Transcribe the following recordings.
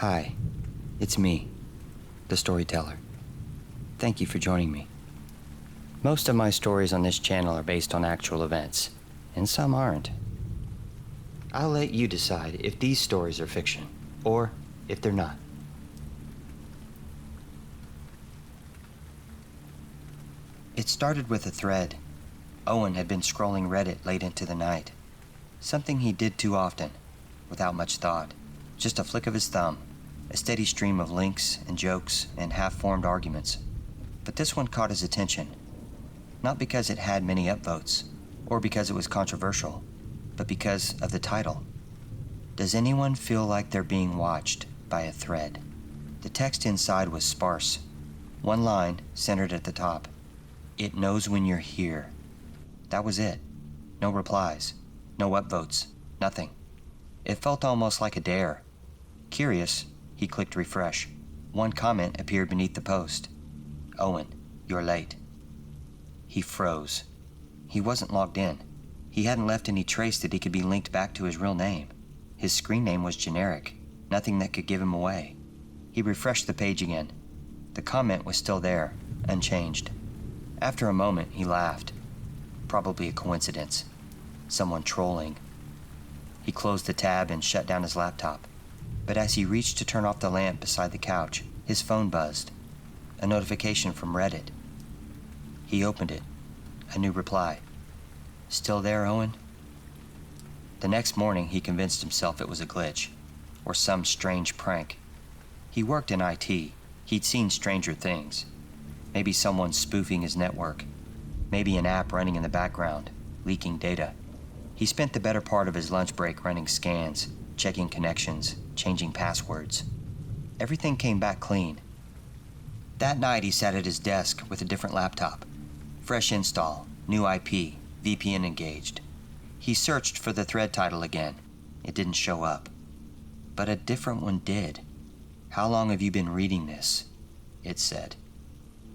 Hi, it's me, the storyteller. Thank you for joining me. Most of my stories on this channel are based on actual events, and some aren't. I'll let you decide if these stories are fiction, or if they're not. It started with a thread. Owen had been scrolling Reddit late into the night. Something he did too often, without much thought. Just a flick of his thumb, a steady stream of links and jokes and half-formed arguments. But this one caught his attention. Not because it had many upvotes, or because it was controversial, but because of the title. Does anyone feel like they're being watched by a thread? The text inside was sparse. One line centered at the top. It knows when you're here. That was it. No replies, no upvotes, nothing. It felt almost like a dare. Curious, he clicked refresh. One comment appeared beneath the post. Owen, you're late. He froze. He wasn't logged in. He hadn't left any trace that he could be linked back to his real name. His screen name was generic, nothing that could give him away. He refreshed the page again. The comment was still there, unchanged. After a moment, he laughed. Probably a coincidence. Someone trolling. He closed the tab and shut down his laptop. But as he reached to turn off the lamp beside the couch, his phone buzzed. A notification from Reddit. He opened it. A new reply. Still there, Owen? The next morning, he convinced himself it was a glitch, or some strange prank. He worked in IT. He'd seen stranger things. Maybe someone spoofing his network. Maybe an app running in the background, leaking data. He spent the better part of his lunch break running scans, checking connections, changing passwords. Everything came back clean. That night, he sat at his desk with a different laptop. Fresh install, new IP, VPN engaged. He searched for the thread title again. It didn't show up. But a different one did. How long have you been reading this? It said.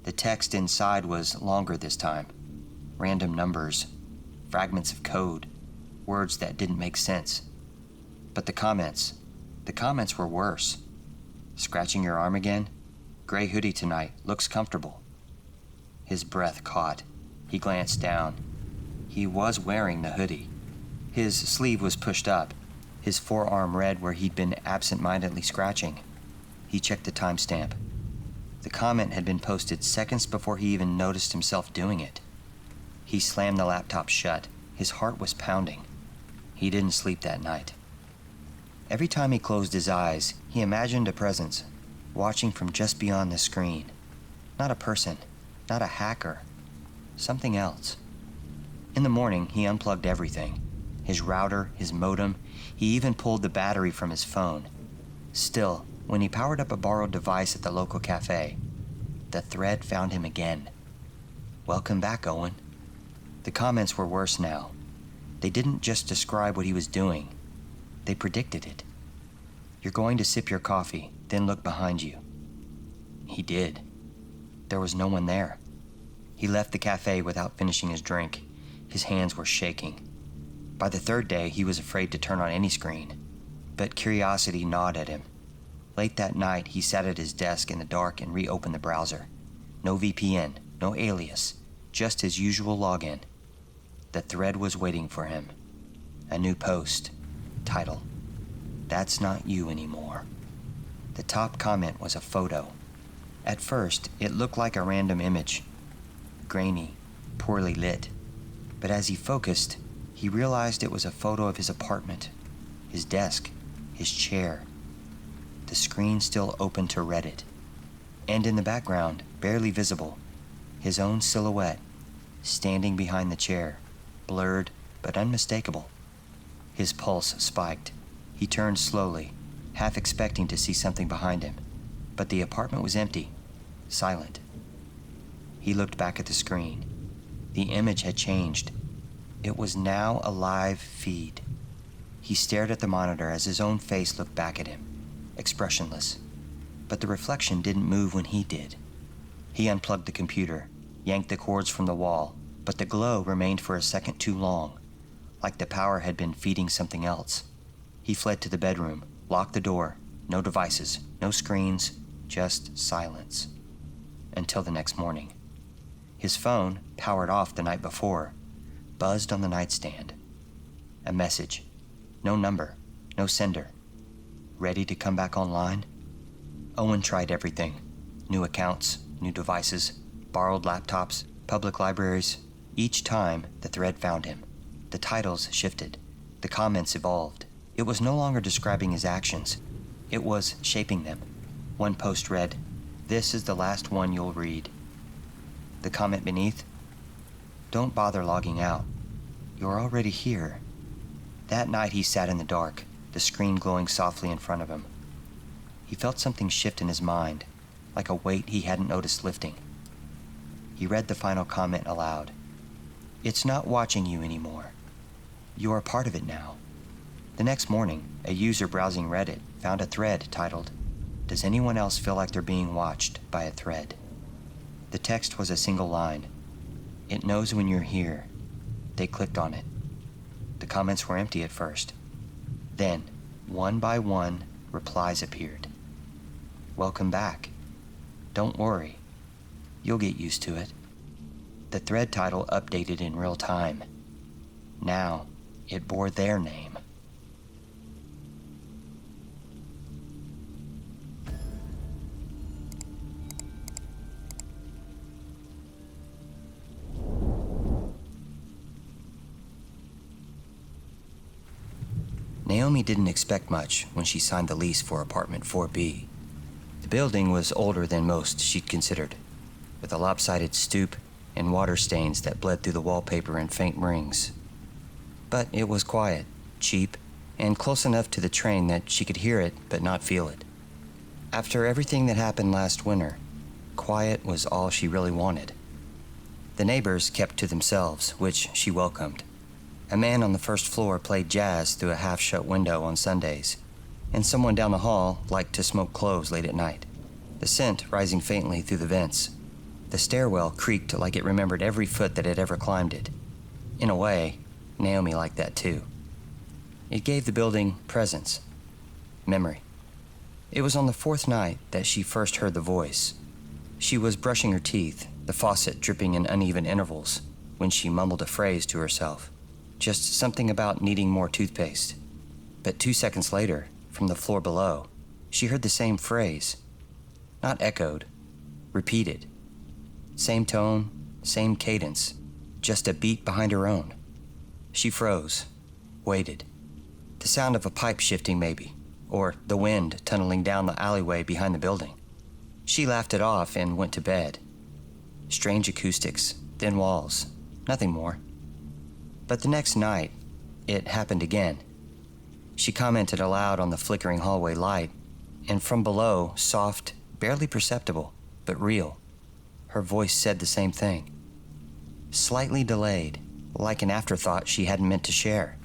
The text inside was longer this time. Random numbers, fragments of code, words that didn't make sense. But the comments were worse. Scratching your arm again? Gray hoodie tonight, looks comfortable. His breath caught. He glanced down. He was wearing the hoodie. His sleeve was pushed up, his forearm red where he'd been absent-mindedly scratching. He checked the timestamp. The comment had been posted seconds before he even noticed himself doing it. He slammed the laptop shut. His heart was pounding. He didn't sleep that night. Every time he closed his eyes, he imagined a presence, watching from just beyond the screen. Not a person, not a hacker, something else. In the morning, he unplugged everything. His router, his modem, he even pulled the battery from his phone. Still, when he powered up a borrowed device at the local cafe, the thread found him again. Welcome back, Owen. The comments were worse now. They didn't just describe what he was doing. They predicted it. You're going to sip your coffee, then look behind you. He did. There was no one there. He left the cafe without finishing his drink. His hands were shaking. By the third day, he was afraid to turn on any screen. But curiosity gnawed at him. Late that night, he sat at his desk in the dark and reopened the browser. No VPN, no alias, just his usual login. The thread was waiting for him. A new post. Title. That's not you anymore. The top comment was a photo. At first, it looked like a random image. Grainy, poorly lit. But as he focused, he realized it was a photo of his apartment, his desk, his chair. The screen still open to Reddit. And in the background, barely visible, his own silhouette, standing behind the chair, blurred but unmistakable. His pulse spiked. He turned slowly, half expecting to see something behind him. But the apartment was empty, silent. He looked back at the screen. The image had changed. It was now a live feed. He stared at the monitor as his own face looked back at him, expressionless. But the reflection didn't move when he did. He unplugged the computer, yanked the cords from the wall, but the glow remained for a second too long, like the power had been feeding something else. He fled to the bedroom, locked the door, No devices, no screens, just silence. Until the next morning. His phone, powered off the night before, buzzed on the nightstand. A message. No number, no sender. Ready to come back online? Owen tried everything. New accounts, new devices, borrowed laptops, public libraries. Each time, the thread found him. The titles shifted. The comments evolved. It was no longer describing his actions. It was shaping them. One post read, "This is the last one you'll read." The comment beneath, "Don't bother logging out. You're already here." That night he sat in the dark, the screen glowing softly in front of him. He felt something shift in his mind, like a weight he hadn't noticed lifting. He read the final comment aloud. "It's not watching you anymore. You're a part of it now." The next morning, a user browsing Reddit found a thread titled, "Does anyone else feel like they're being watched by a thread?" The text was a single line. "It knows when you're here." They clicked on it. The comments were empty at first. Then, one by one, replies appeared. "Welcome back. Don't worry. You'll get used to it." The thread title updated in real time. Now, it bore their name. Naomi didn't expect much when she signed the lease for apartment 4B. The building was older than most she'd considered, with a lopsided stoop and water stains that bled through the wallpaper in faint rings. But it was quiet, cheap, and close enough to the train that she could hear it but not feel it. After everything that happened last winter, quiet was all she really wanted. The neighbors kept to themselves, which she welcomed. A man on the first floor played jazz through a half-shut window on Sundays, and someone down the hall liked to smoke cloves late at night, the scent rising faintly through the vents. The stairwell creaked like it remembered every foot that had ever climbed it. In a way, Naomi liked that too. It gave the building presence, memory. It was on the fourth night that she first heard the voice. She was brushing her teeth, the faucet dripping in uneven intervals, when she mumbled a phrase to herself. Just something about needing more toothpaste. But 2 seconds later, from the floor below, she heard the same phrase. Not echoed, repeated. Same tone, same cadence, just a beat behind her own. She froze, waited. The sound of a pipe shifting maybe, or the wind tunneling down the alleyway behind the building. She laughed it off and went to bed. Strange acoustics, thin walls, nothing more. But the next night, it happened again. She commented aloud on the flickering hallway light, and from below, soft, barely perceptible, but real, her voice said the same thing. Slightly delayed, like an afterthought she hadn't meant to share.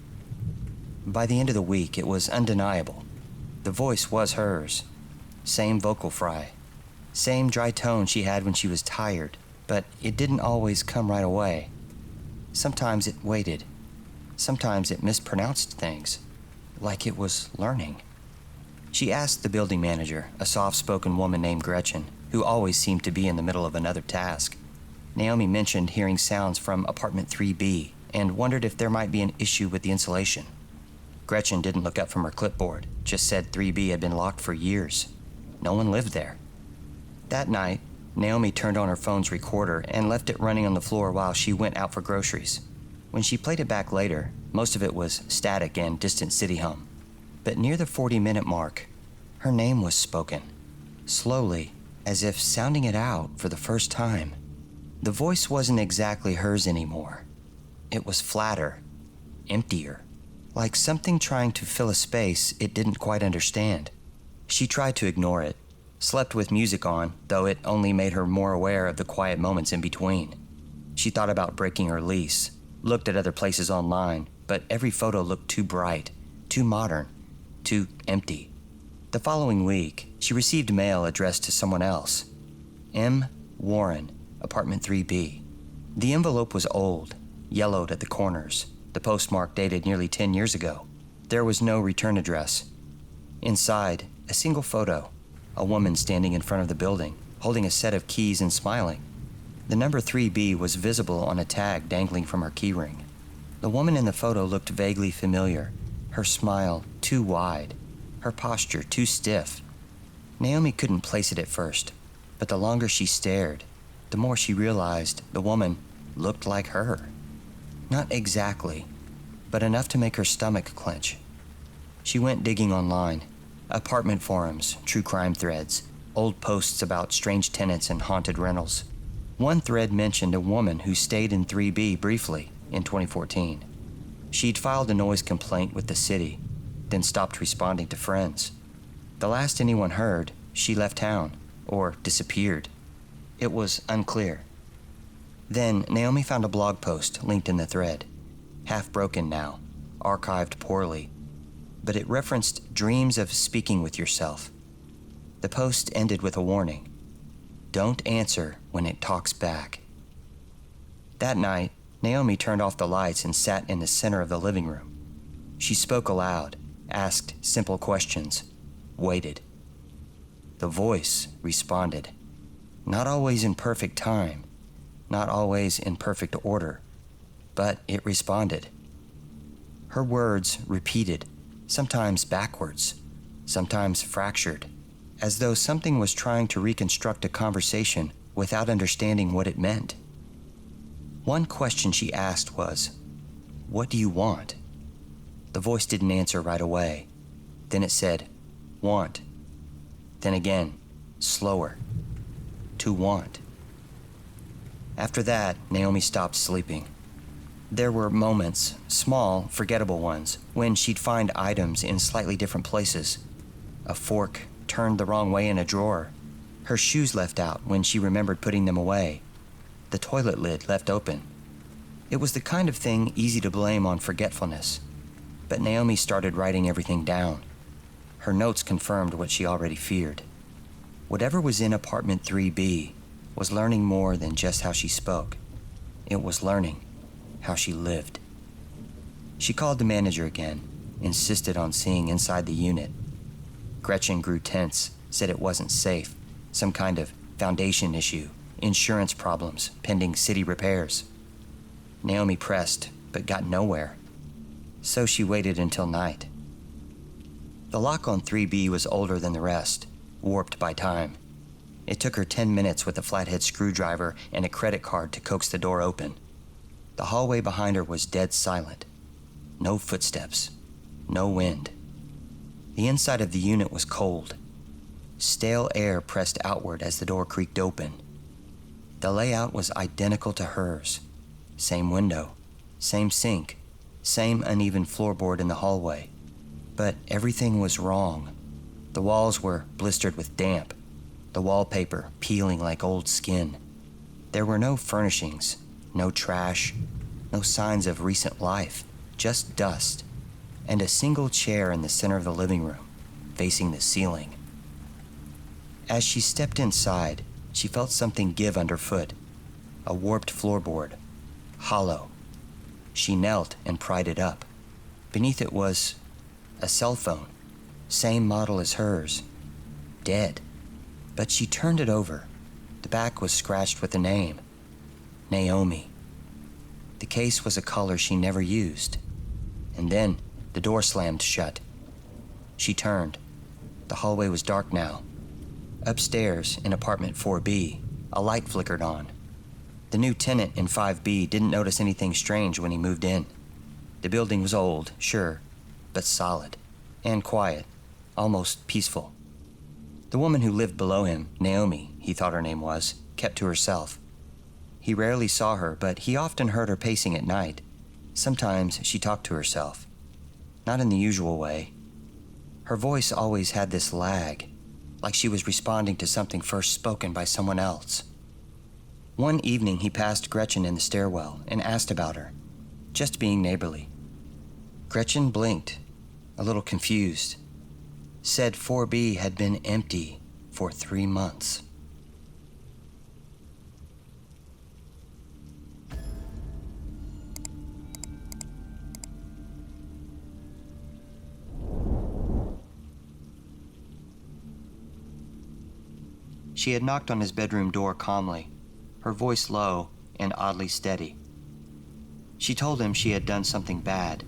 By the end of the week, it was undeniable. The voice was hers. Same vocal fry. Same dry tone she had when she was tired, but it didn't always come right away. Sometimes it waited. Sometimes it mispronounced things, like it was learning. She asked the building manager, a soft-spoken woman named Gretchen, who always seemed to be in the middle of another task. Naomi mentioned hearing sounds from apartment 3B and wondered if there might be an issue with the insulation. Gretchen didn't look up from her clipboard, just said 3B had been locked for years. No one lived there. That night, Naomi turned on her phone's recorder and left it running on the floor while she went out for groceries. When she played it back later, most of it was static and distant city hum. But near the 40-minute mark, her name was spoken, slowly, as if sounding it out for the first time. The voice wasn't exactly hers anymore. It was flatter, emptier, like something trying to fill a space it didn't quite understand. She tried to ignore it, slept with music on, though it only made her more aware of the quiet moments in between. She thought about breaking her lease, looked at other places online, but every photo looked too bright, too modern, too empty. The following week, she received mail addressed to someone else. M. Warren, apartment 3B. The envelope was old, yellowed at the corners, the postmark dated nearly 10 years ago. There was no return address. Inside, A single photo, a woman standing in front of the building, holding a set of keys and smiling. The number 3B was visible on a tag dangling from her keyring. The woman in the photo looked vaguely familiar, her smile too wide, her posture too stiff. Naomi couldn't place it at first, but the longer she stared, the more she realized the woman looked like her. Not exactly, but enough to make her stomach clench. She went digging online. Apartment forums, true crime threads, old posts about strange tenants and haunted rentals. One thread mentioned a woman who stayed in 3B briefly in 2014. She'd filed a noise complaint with the city, then stopped responding to friends. The last anyone heard, she left town or disappeared. It was unclear. Then Naomi found a blog post linked in the thread, half broken now, archived poorly, but it referenced dreams of speaking with yourself. The post ended with a warning. Don't answer when it talks back. That night, Naomi turned off the lights and sat in the center of the living room. She spoke aloud, asked simple questions, waited. The voice responded. Not always in perfect time, not always in perfect order, but it responded. Her words repeated, sometimes backwards, sometimes fractured, as though something was trying to reconstruct a conversation without understanding what it meant. One question she asked was, "What do you want?" The voice didn't answer right away. Then it said, "Want." Then again, slower, "To want." After that, Naomi stopped sleeping. There were moments, small, forgettable ones, when she'd find items in slightly different places. A fork turned the wrong way in a drawer. Her shoes left out when she remembered putting them away. The toilet lid left open. It was the kind of thing easy to blame on forgetfulness. But Naomi started writing everything down. Her notes confirmed what she already feared. Whatever was in apartment 3B was learning more than just how she spoke. It was learning how she lived. She called the manager again, insisted on seeing inside the unit. Gretchen grew tense, said it wasn't safe, some kind of foundation issue, insurance problems, pending city repairs. Naomi pressed, but got nowhere. So she waited until night. The lock on 3B was older than the rest, warped by time. It took her 10 minutes with a flathead screwdriver and a credit card to coax the door open. The hallway behind her was dead silent. No footsteps, no wind. The inside of the unit was cold. Stale air pressed outward as the door creaked open. The layout was identical to hers. Same window, same sink, same uneven floorboard in the hallway. But everything was wrong. The walls were blistered with damp, the wallpaper peeling like old skin. There were no furnishings, no trash, no signs of recent life, just dust, and a single chair in the center of the living room, facing the ceiling. As she stepped inside, she felt something give underfoot, a warped floorboard, hollow. She knelt and pried it up. Beneath it was a cell phone, same model as hers, dead. But she turned it over. The back was scratched with a name, Naomi. The case was a color she never used. And then the door slammed shut. She turned. The hallway was dark now. Upstairs, in apartment 4B, a light flickered on. The new tenant in 5B didn't notice anything strange when he moved in. The building was old, sure, but solid, and quiet, almost peaceful. The woman who lived below him, Naomi, he thought her name was, kept to herself. He rarely saw her, but he often heard her pacing at night. Sometimes she talked to herself. Not in the usual way. Her voice always had this lag, like she was responding to something first spoken by someone else. One evening he passed Gretchen in the stairwell and asked about her, just being neighborly. Gretchen blinked, a little confused. Said 4B had been empty for 3 months. She had knocked on his bedroom door calmly, her voice low and oddly steady. She told him she had done something bad,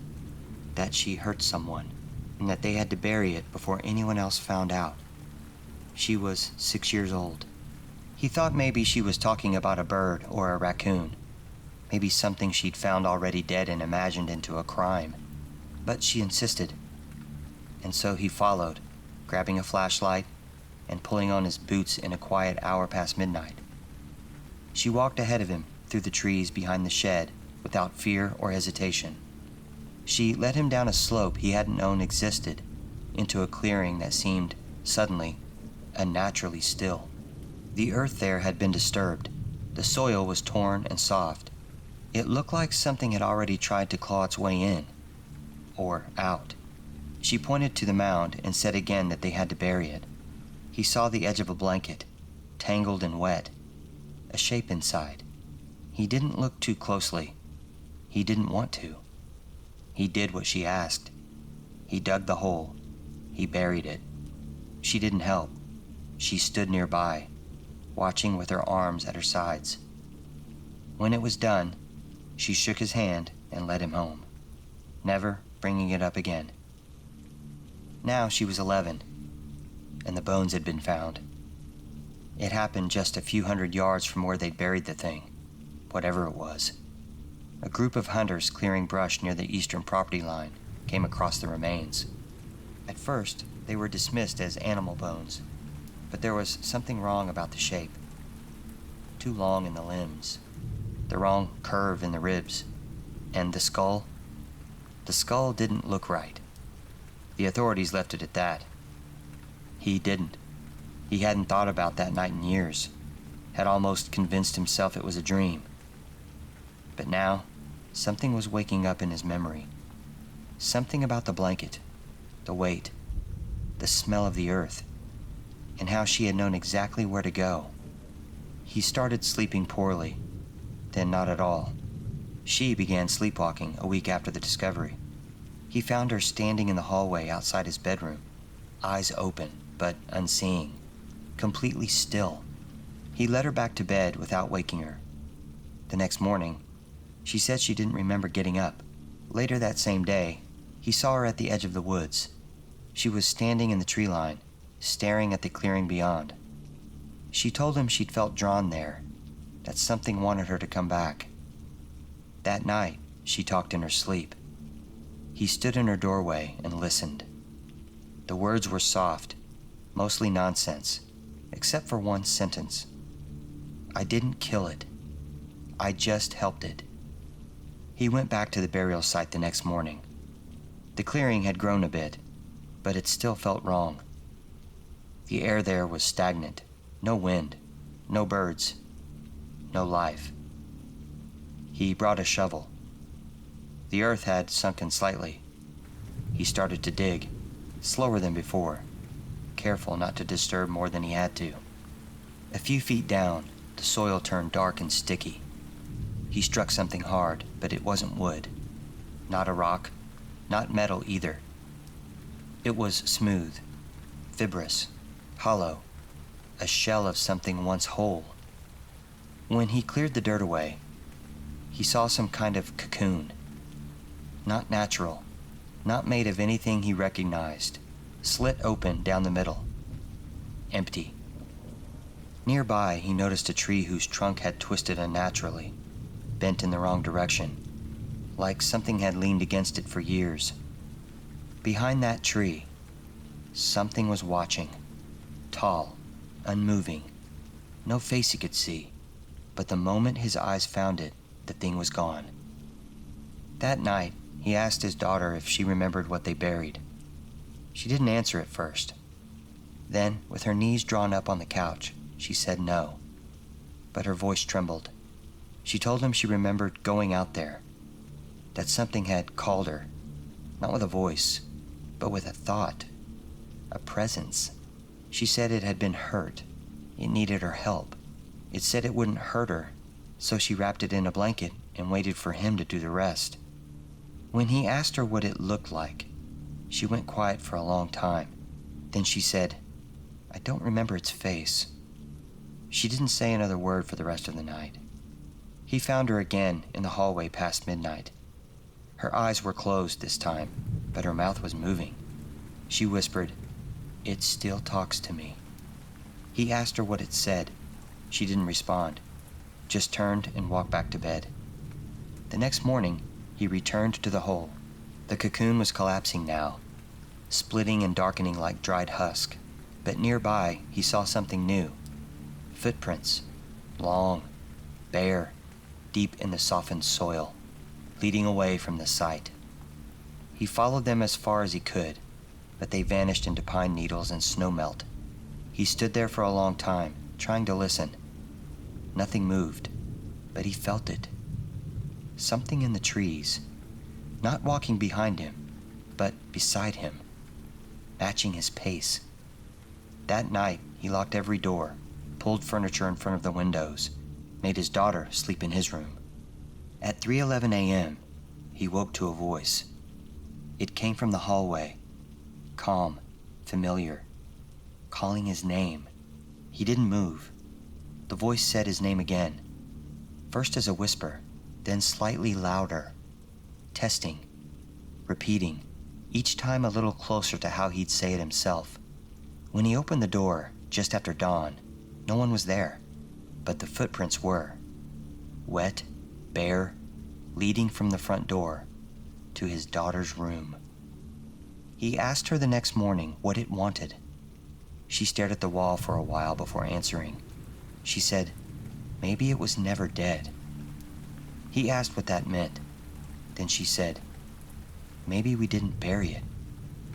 that she hurt someone, and that they had to bury it before anyone else found out. She was 6 years old. He thought maybe she was talking about a bird or a raccoon, maybe something she'd found already dead and imagined into a crime. But she insisted, and so he followed, grabbing a flashlight and pulling on his boots in a quiet hour past midnight. She walked ahead of him through the trees behind the shed without fear or hesitation. She led him down a slope he hadn't known existed, into a clearing that seemed, suddenly, unnaturally still. The earth there had been disturbed. The soil was torn and soft. It looked like something had already tried to claw its way in, or out. She pointed to the mound and said again that they had to bury it. He saw the edge of a blanket, tangled and wet, a shape inside. He didn't look too closely. He didn't want to. He did what she asked. He dug the hole. He buried it. She didn't help. She stood nearby, watching with her arms at her sides. When it was done, she shook his hand and led him home, never bringing it up again. Now she was 11, and the bones had been found. It happened just a few hundred yards from where they'd buried the thing, whatever it was. A group of hunters clearing brush near the eastern property line came across the remains. At first, they were dismissed as animal bones, but there was something wrong about the shape. Too long in the limbs, the wrong curve in the ribs, and the skull. The skull didn't look right. The authorities left it at that. He didn't. He hadn't thought about that night in years, had almost convinced himself it was a dream. But now, something was waking up in his memory. Something about the blanket, the weight, the smell of the earth, and how she had known exactly where to go. He started sleeping poorly, then not at all. She began sleepwalking a week after the discovery. He found her standing in the hallway outside his bedroom, eyes open but unseeing, completely still. He led her back to bed without waking her. The next morning, she said she didn't remember getting up. Later that same day, he saw her at the edge of the woods. She was standing in the tree line, staring at the clearing beyond. She told him she'd felt drawn there, that something wanted her to come back. That night, she talked in her sleep. He stood in her doorway and listened. The words were soft, mostly nonsense, except for one sentence. I didn't kill it. I just helped it. He went back to the burial site the next morning. The clearing had grown a bit, but it still felt wrong. The air there was stagnant. No wind, no birds, no life. He brought a shovel. The earth had sunken slightly. He started to dig, slower than before, careful not to disturb more than he had to. A few feet down, the soil turned dark and sticky. He struck something hard, but it wasn't wood. Not a rock, not metal either. It was smooth, fibrous, hollow, a shell of something once whole. When he cleared the dirt away, he saw some kind of cocoon. Not natural, not made of anything he recognized, slit open down the middle. Empty. Nearby, he noticed a tree whose trunk had twisted unnaturally, bent in the wrong direction, like something had leaned against it for years. Behind that tree, something was watching, tall, unmoving, no face he could see, but the moment his eyes found it, the thing was gone. That night, he asked his daughter if she remembered what they buried. She didn't answer at first. Then, with her knees drawn up on the couch, she said no, but her voice trembled. She told him she remembered going out there, that something had called her, not with a voice, but with a thought, a presence. She said it had been hurt. It needed her help. It said it wouldn't hurt her, so she wrapped it in a blanket and waited for him to do the rest. When he asked her what it looked like, she went quiet for a long time. Then she said, I don't remember its face, She didn't say another word for the rest of the night. He found her again in the hallway past midnight. Her eyes were closed this time, but her mouth was moving. She whispered, "It still talks to me." He asked her what it said. She didn't respond, just turned and walked back to bed. The next morning, he returned to the hole. The cocoon was collapsing now, splitting and darkening like dried husk, but nearby he saw something new. Footprints, long, bare, deep in the softened soil, leading away from the site. He followed them as far as he could, but they vanished into pine needles and snowmelt. He stood there for a long time, trying to listen. Nothing moved, but he felt it. Something in the trees, not walking behind him, but beside him, matching his pace. That night, he locked every door, pulled furniture in front of the windows, made his daughter sleep in his room. At 3:11 a.m., he woke to a voice. It came from the hallway, calm, familiar, calling his name. He didn't move. The voice said his name again, first as a whisper, then slightly louder, testing, repeating, each time a little closer to how he'd say it himself. When he opened the door, just after dawn, no one was there, but the footprints were. Wet, bare, leading from the front door to his daughter's room. He asked her the next morning what it wanted. She stared at the wall for a while before answering. She said, maybe it was never dead. He asked what that meant. Then she said, maybe we didn't bury it.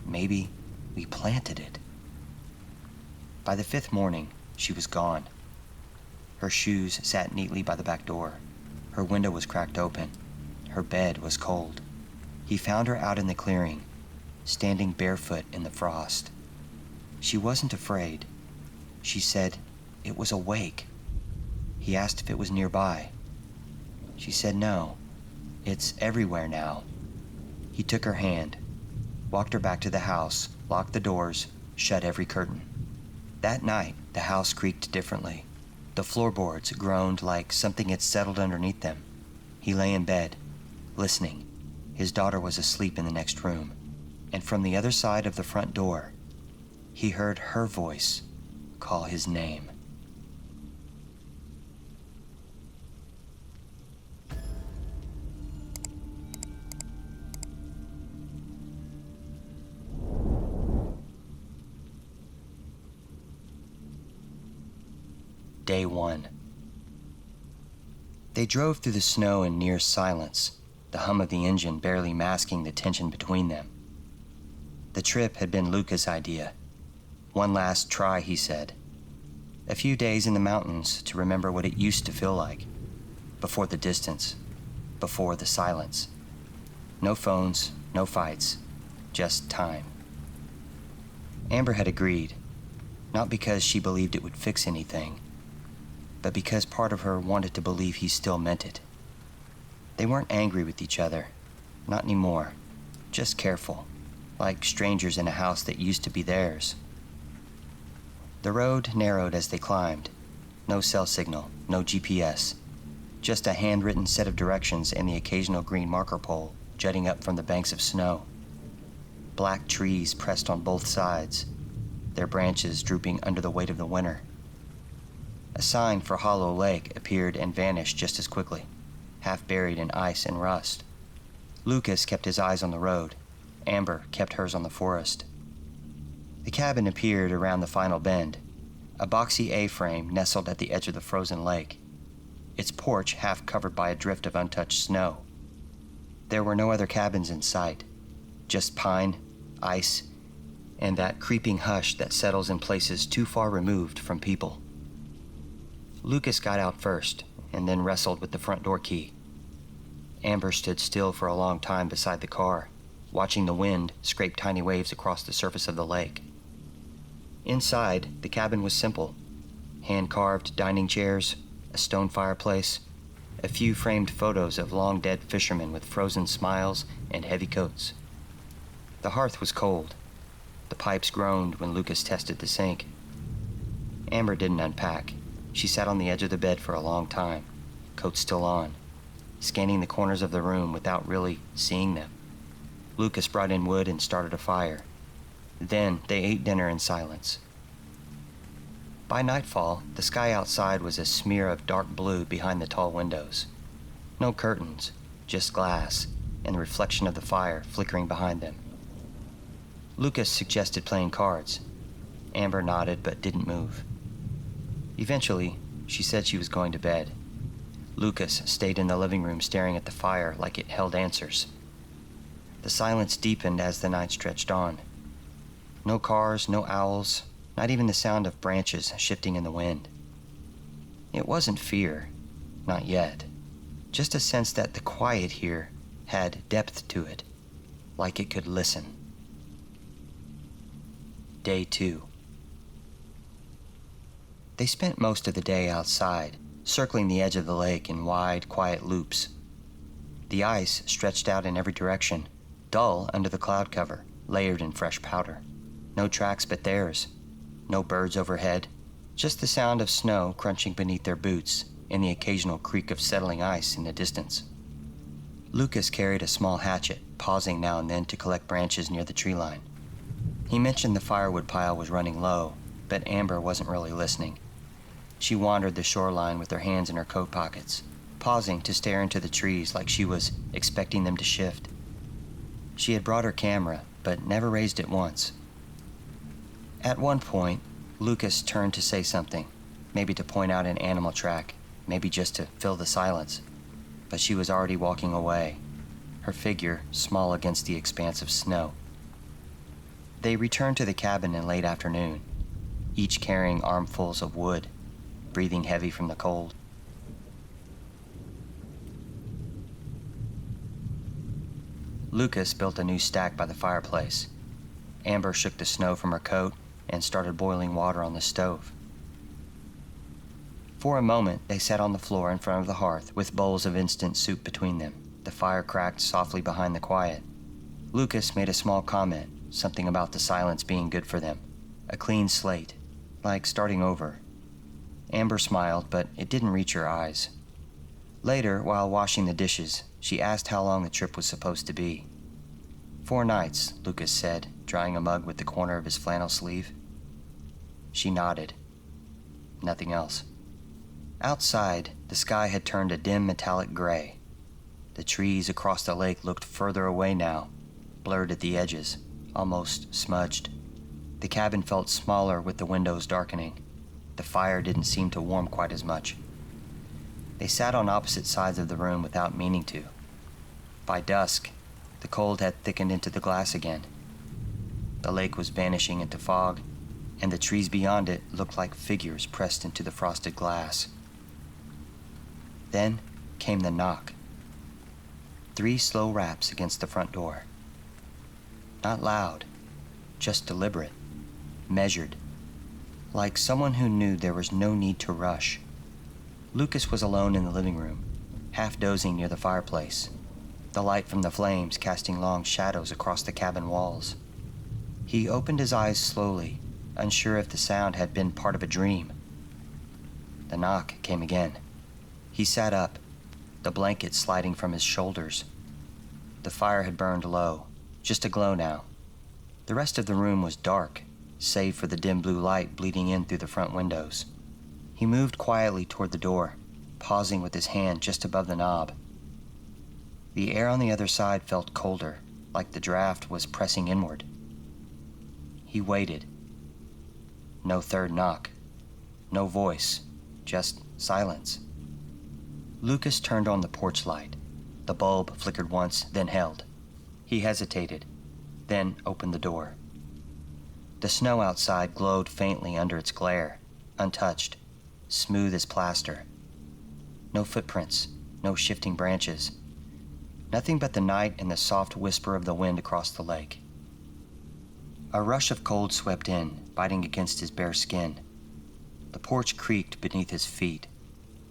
Maybe we planted it. By the 5th morning, she was gone. Her shoes sat neatly by the back door. Her window was cracked open. Her bed was cold. He found her out in the clearing, standing barefoot in the frost. She wasn't afraid. She said it was awake. He asked if it was nearby. She said no. It's everywhere now. He took her hand, walked her back to the house, locked the doors, shut every curtain. That night, the house creaked differently. The floorboards groaned like something had settled underneath them. He lay in bed, listening. His daughter was asleep in the next room, and from the other side of the front door, he heard her voice call his name. Day 1. They drove through the snow in near silence, the hum of the engine barely masking the tension between them. The trip had been Luca's idea. One last try, he said. A few days in the mountains to remember what it used to feel like. Before the distance. Before the silence. No phones, no fights. Just time. Amber had agreed. Not because she believed it would fix anything, but because part of her wanted to believe he still meant it. They weren't angry with each other. Not anymore. Just careful. Like strangers in a house that used to be theirs. The road narrowed as they climbed. No cell signal, no GPS. Just a handwritten set of directions and the occasional green marker pole jutting up from the banks of snow. Black trees pressed on both sides, their branches drooping under the weight of the winter. A sign for Hollow Lake appeared and vanished just as quickly, half buried in ice and rust. Lucas kept his eyes on the road. Amber kept hers on the forest. The cabin appeared around the final bend, a boxy A-frame nestled at the edge of the frozen lake, its porch half covered by a drift of untouched snow. There were no other cabins in sight, just pine, ice, and that creeping hush that settles in places too far removed from people. Lucas got out first, and then wrestled with the front door key. Amber stood still for a long time beside the car, watching the wind scrape tiny waves across the surface of the lake. Inside, the cabin was simple. Hand-carved dining chairs, a stone fireplace, a few framed photos of long-dead fishermen with frozen smiles and heavy coats. The hearth was cold. The pipes groaned when Lucas tested the sink. Amber didn't unpack. She sat on the edge of the bed for a long time, coat still on, scanning the corners of the room without really seeing them. Lucas brought in wood and started a fire. Then they ate dinner in silence. By nightfall, the sky outside was a smear of dark blue behind the tall windows. No curtains, just glass, and the reflection of the fire flickering behind them. Lucas suggested playing cards. Amber nodded but didn't move. Eventually, she said she was going to bed. Lucas stayed in the living room staring at the fire like it held answers. The silence deepened as the night stretched on. No cars, no owls, not even the sound of branches shifting in the wind. It wasn't fear, not yet. Just a sense that the quiet here had depth to it, like it could listen. Day 2. They spent most of the day outside, circling the edge of the lake in wide, quiet loops. The ice stretched out in every direction, dull under the cloud cover, layered in fresh powder. No tracks but theirs. No birds overhead, just the sound of snow crunching beneath their boots and the occasional creak of settling ice in the distance. Lucas carried a small hatchet, pausing now and then to collect branches near the tree line. He mentioned the firewood pile was running low, but Amber wasn't really listening. She wandered the shoreline with her hands in her coat pockets, pausing to stare into the trees like she was expecting them to shift. She had brought her camera, but never raised it once. At one point, Lucas turned to say something, maybe to point out an animal track, maybe just to fill the silence. But she was already walking away, her figure small against the expanse of snow. They returned to the cabin in late afternoon, each carrying armfuls of wood, breathing heavy from the cold. Lucas built a new stack by the fireplace. Amber shook the snow from her coat and started boiling water on the stove. For a moment, they sat on the floor in front of the hearth with bowls of instant soup between them. The fire cracked softly behind the quiet. Lucas made a small comment, something about the silence being good for them. A clean slate, like starting over. Amber smiled, but it didn't reach her eyes. Later, while washing the dishes, she asked how long the trip was supposed to be. 4 nights, Lucas said, drying a mug with the corner of his flannel sleeve. She nodded. Nothing else. Outside, the sky had turned a dim metallic gray. The trees across the lake looked further away now, blurred at the edges, almost smudged. The cabin felt smaller with the windows darkening. The fire didn't seem to warm quite as much. They sat on opposite sides of the room without meaning to. By dusk, the cold had thickened into the glass again. The lake was vanishing into fog, and the trees beyond it looked like figures pressed into the frosted glass. Then came the knock. 3 slow raps against the front door. Not loud, just deliberate, measured, like someone who knew there was no need to rush. Lucas was alone in the living room, half dozing near the fireplace, the light from the flames casting long shadows across the cabin walls. He opened his eyes slowly, unsure if the sound had been part of a dream. The knock came again. He sat up, the blanket sliding from his shoulders. The fire had burned low, just a glow now. The rest of the room was dark, save for the dim blue light bleeding in through the front windows. He moved quietly toward the door, pausing with his hand just above the knob. The air on the other side felt colder, like the draft was pressing inward. He waited. No third knock. No voice, just silence. Lucas turned on the porch light. The bulb flickered once, then held. He hesitated, then opened the door. The snow outside glowed faintly under its glare, untouched, smooth as plaster. No footprints, no shifting branches. Nothing but the night and the soft whisper of the wind across the lake. A rush of cold swept in, biting against his bare skin. The porch creaked beneath his feet.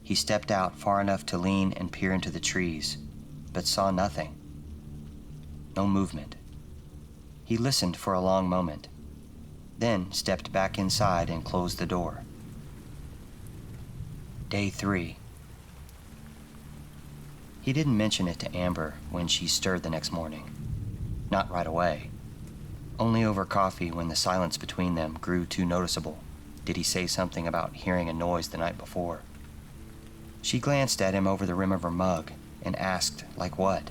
He stepped out far enough to lean and peer into the trees, but saw nothing. No movement. He listened for a long moment, then stepped back inside and closed the door. Day 3. He didn't mention it to Amber when she stirred the next morning. Not right away. Only over coffee, when the silence between them grew too noticeable, did he say something about hearing a noise the night before. She glanced at him over the rim of her mug and asked, like what?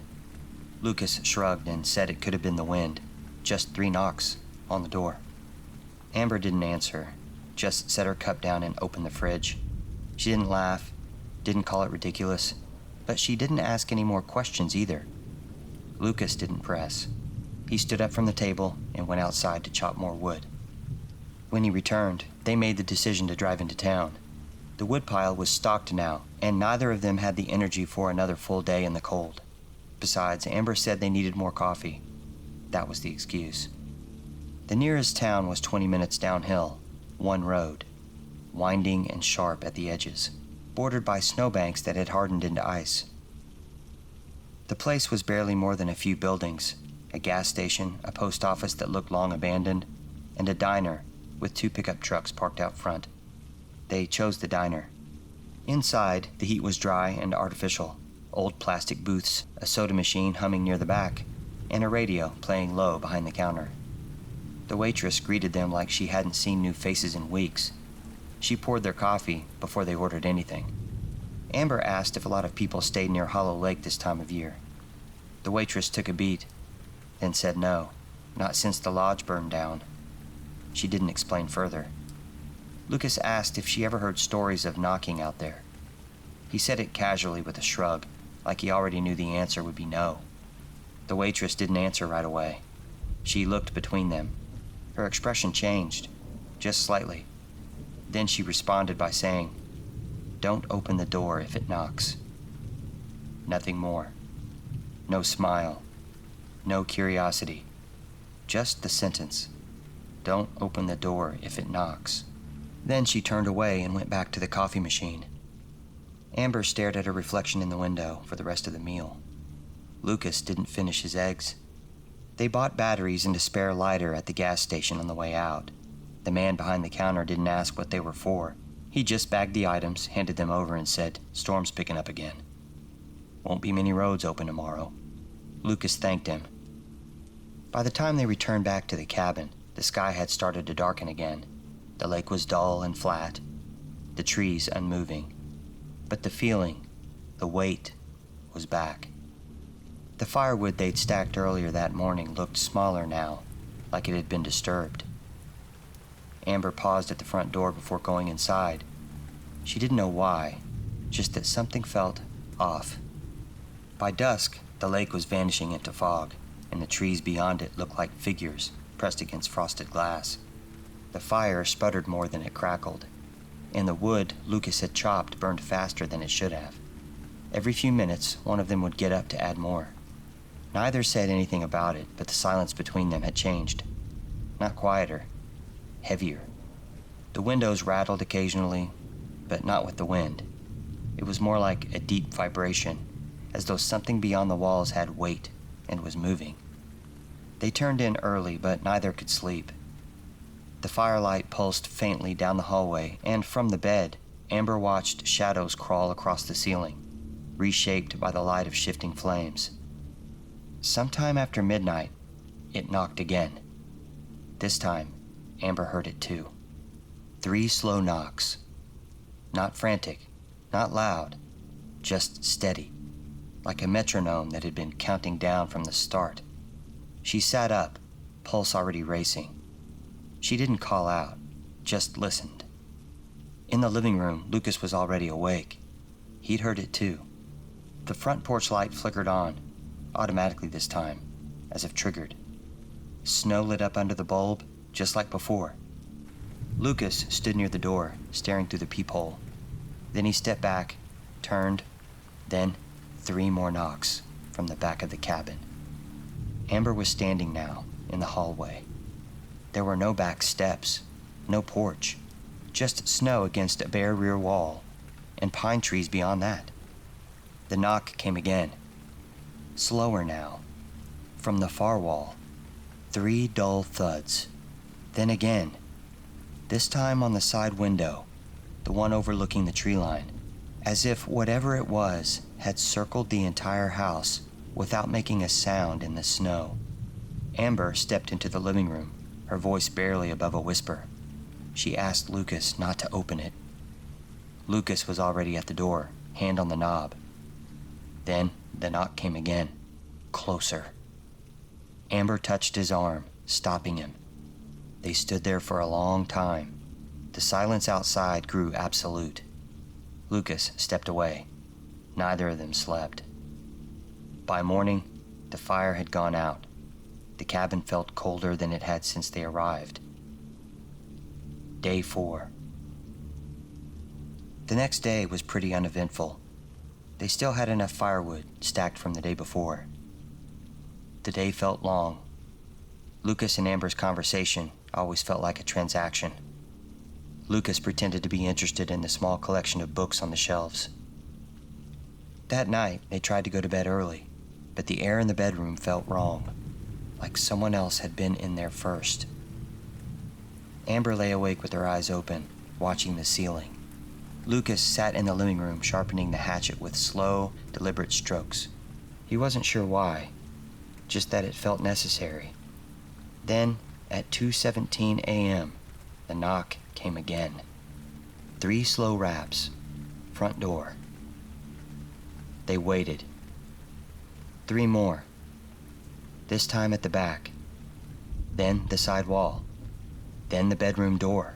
Lucas shrugged and said it could have been the wind. Just 3 knocks on the door. Amber didn't answer, just set her cup down and opened the fridge. She didn't laugh, didn't call it ridiculous, but she didn't ask any more questions either. Lucas didn't press. He stood up from the table and went outside to chop more wood. When he returned, they made the decision to drive into town. The woodpile was stocked now, and neither of them had the energy for another full day in the cold. Besides, Amber said they needed more coffee. That was the excuse. The nearest town was 20 minutes downhill, one road, winding and sharp at the edges, bordered by snowbanks that had hardened into ice. The place was barely more than a few buildings, a gas station, a post office that looked long abandoned, and a diner with 2 pickup trucks parked out front. They chose the diner. Inside, the heat was dry and artificial. Old plastic booths, a soda machine humming near the back, and a radio playing low behind the counter. The waitress greeted them like she hadn't seen new faces in weeks. She poured their coffee before they ordered anything. Amber asked if a lot of people stayed near Hollow Lake this time of year. The waitress took a beat, then said no, not since the lodge burned down. She didn't explain further. Lucas asked if she ever heard stories of knocking out there. He said it casually with a shrug, like he already knew the answer would be no. The waitress didn't answer right away. She looked between them. Her expression changed, just slightly. Then she responded by saying, "Don't open the door if it knocks." Nothing more. No smile. No curiosity. Just the sentence, "Don't open the door if it knocks." Then she turned away and went back to the coffee machine. Amber stared at her reflection in the window for the rest of the meal. Lucas didn't finish his eggs. They bought batteries and a spare lighter at the gas station on the way out. The man behind the counter didn't ask what they were for. He just bagged the items, handed them over, and said, "Storm's picking up again. Won't be many roads open tomorrow." Lucas thanked him. By the time they returned back to the cabin, the sky had started to darken again. The lake was dull and flat, the trees unmoving. But the feeling, the weight, was back. The firewood they'd stacked earlier that morning looked smaller now, like it had been disturbed. Amber paused at the front door before going inside. She didn't know why, just that something felt off. By dusk, the lake was vanishing into fog, and the trees beyond it looked like figures pressed against frosted glass. The fire sputtered more than it crackled, and the wood Lucas had chopped burned faster than it should have. Every few minutes, one of them would get up to add more. Neither said anything about it, but the silence between them had changed. Not quieter, heavier. The windows rattled occasionally, but not with the wind. It was more like a deep vibration, as though something beyond the walls had weight and was moving. They turned in early, but neither could sleep. The firelight pulsed faintly down the hallway, and from the bed, Amber watched shadows crawl across the ceiling, reshaped by the light of shifting flames. Sometime after midnight, it knocked again. This time, Amber heard it too. 3 slow knocks. Not frantic, not loud, just steady, like a metronome that had been counting down from the start. She sat up, pulse already racing. She didn't call out, just listened. In the living room, Lucas was already awake. He'd heard it too. The front porch light flickered on, automatically this time, as if triggered. Snow lit up under the bulb, just like before. Lucas stood near the door, staring through the peephole. Then he stepped back, turned, then 3 more knocks from the back of the cabin. Amber was standing now in the hallway. There were no back steps, no porch, just snow against a bare rear wall, and pine trees beyond that. The knock came again. Slower now. From the far wall, 3 dull thuds. Then again. This time on the side window, the one overlooking the tree line. as if whatever it was had circled the entire house without making a sound in the snow. Amber stepped into the living room, her voice barely above a whisper. She asked Lucas not to open it. Lucas was already at the door, hand on the knob. Then the knock came again, closer. Amber touched his arm, stopping him. They stood there for a long time. The silence outside grew absolute. Lucas stepped away. Neither of them slept. By morning, the fire had gone out. The cabin felt colder than it had since they arrived. Day 4. The next day was pretty uneventful. They still had enough firewood stacked from the day before. The day felt long. Lucas and Amber's conversation always felt like a transaction. Lucas pretended to be interested in the small collection of books on the shelves. That night, they tried to go to bed early, but the air in the bedroom felt wrong, like someone else had been in there first. Amber lay awake with her eyes open, watching the ceiling. Lucas sat in the living room sharpening the hatchet with slow, deliberate strokes. He wasn't sure why, just that it felt necessary. Then, at 2:17 a.m., the knock came again. 3 slow raps. Front door. They waited. 3 more. This time at the back. Then the side wall. Then the bedroom door.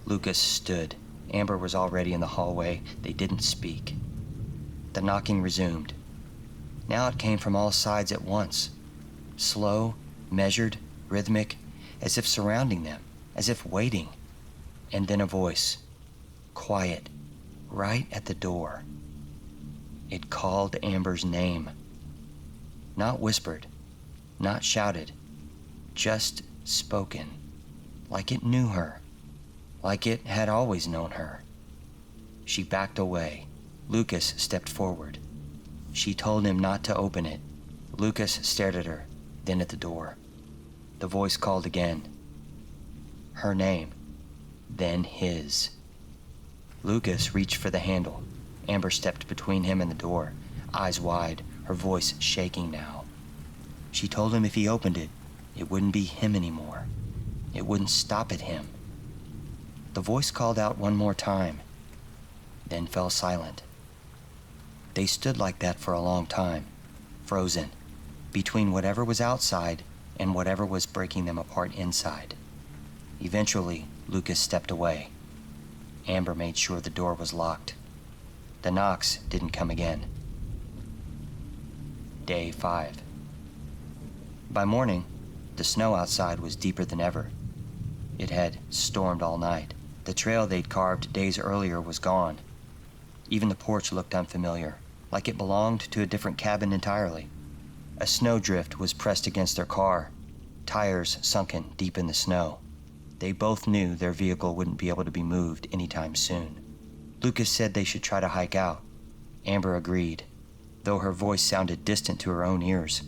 Lucas stood. Amber was already in the hallway. They didn't speak. The knocking resumed. Now it came from all sides at once. Slow, measured, rhythmic, as if surrounding them, as if waiting. And then a voice. Quiet, right at the door. It called Amber's name. Not whispered, not shouted, just spoken, like it knew her, like it had always known her. She backed away. Lucas stepped forward. She told him not to open it. Lucas stared at her, then at the door. The voice called again. Her name, then his. Lucas reached for the handle. Amber stepped between him and the door, eyes wide, her voice shaking now. She told him if he opened it, it wouldn't be him anymore. It wouldn't stop at him. The voice called out one more time, then fell silent. They stood like that for a long time, frozen, between whatever was outside and whatever was breaking them apart inside. Eventually, Lucas stepped away. Amber made sure the door was locked. The knocks didn't come again. Day 5. By morning, the snow outside was deeper than ever. It had stormed all night. The trail they'd carved days earlier was gone. Even the porch looked unfamiliar, like it belonged to a different cabin entirely. A snowdrift was pressed against their car, tires sunken deep in the snow. They both knew their vehicle wouldn't be able to be moved anytime soon. Lucas said they should try to hike out. Amber agreed, though her voice sounded distant to her own ears,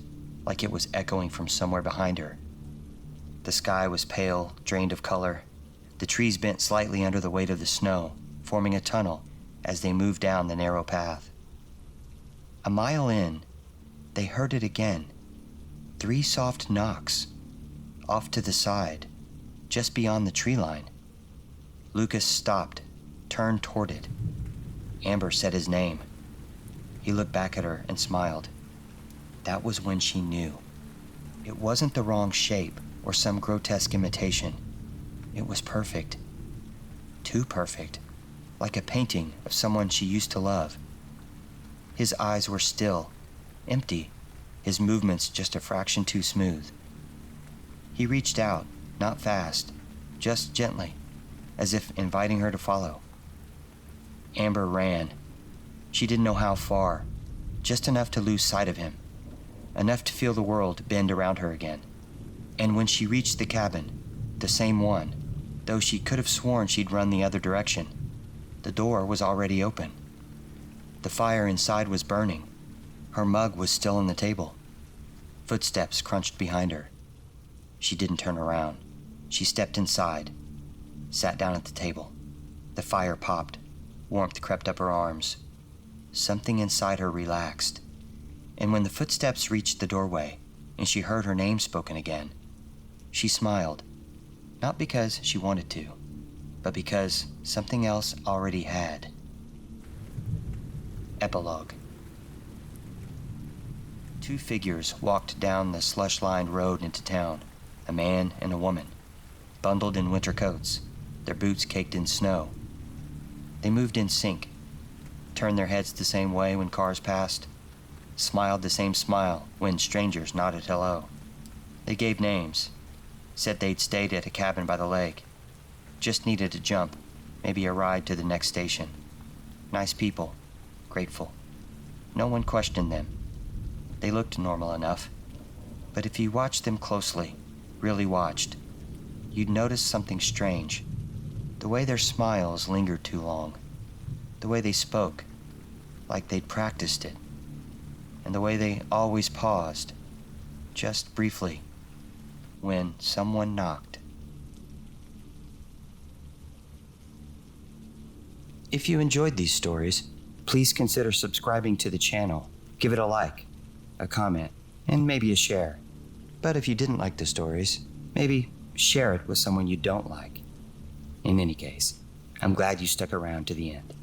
like it was echoing from somewhere behind her. The sky was pale, drained of color. The trees bent slightly under the weight of the snow, forming a tunnel as they moved down the narrow path. A mile in, they heard it again. 3 soft knocks, off to the side, just beyond the tree line. Lucas stopped, turned toward it. Amber said his name. He looked back at her and smiled. That was when she knew. It wasn't the wrong shape or some grotesque imitation. It was perfect. Too perfect, like a painting of someone she used to love. His eyes were still, empty, his movements just a fraction too smooth. He reached out, not fast, just gently, as if inviting her to follow. Amber ran. She didn't know how far, just enough to lose sight of him, enough to feel the world bend around her again. And when she reached the cabin, the same one, though she could have sworn she'd run the other direction, the door was already open. The fire inside was burning. Her mug was still on the table. Footsteps crunched behind her. She didn't turn around. She stepped inside, sat down at the table. The fire popped. Warmth crept up her arms. Something inside her relaxed. And when the footsteps reached the doorway and she heard her name spoken again, she smiled. Not because she wanted to, but because something else already had. Epilogue. 2 figures walked down the slush-lined road into town, a man and a woman, bundled in winter coats, their boots caked in snow. They moved in sync, turned their heads the same way when cars passed, smiled the same smile when strangers nodded hello. They gave names, said they'd stayed at a cabin by the lake, just needed a jump, maybe a ride to the next station. Nice people, grateful. No one questioned them. They looked normal enough, but if you watched them closely, really watched, you'd notice something strange. The way their smiles lingered too long, the way they spoke, like they'd practiced it, and the way they always paused, just briefly, when someone knocked. If you enjoyed these stories, please consider subscribing to the channel. Give it a like, a comment, and maybe a share. But if you didn't like the stories, maybe share it with someone you don't like. In any case, I'm glad you stuck around to the end.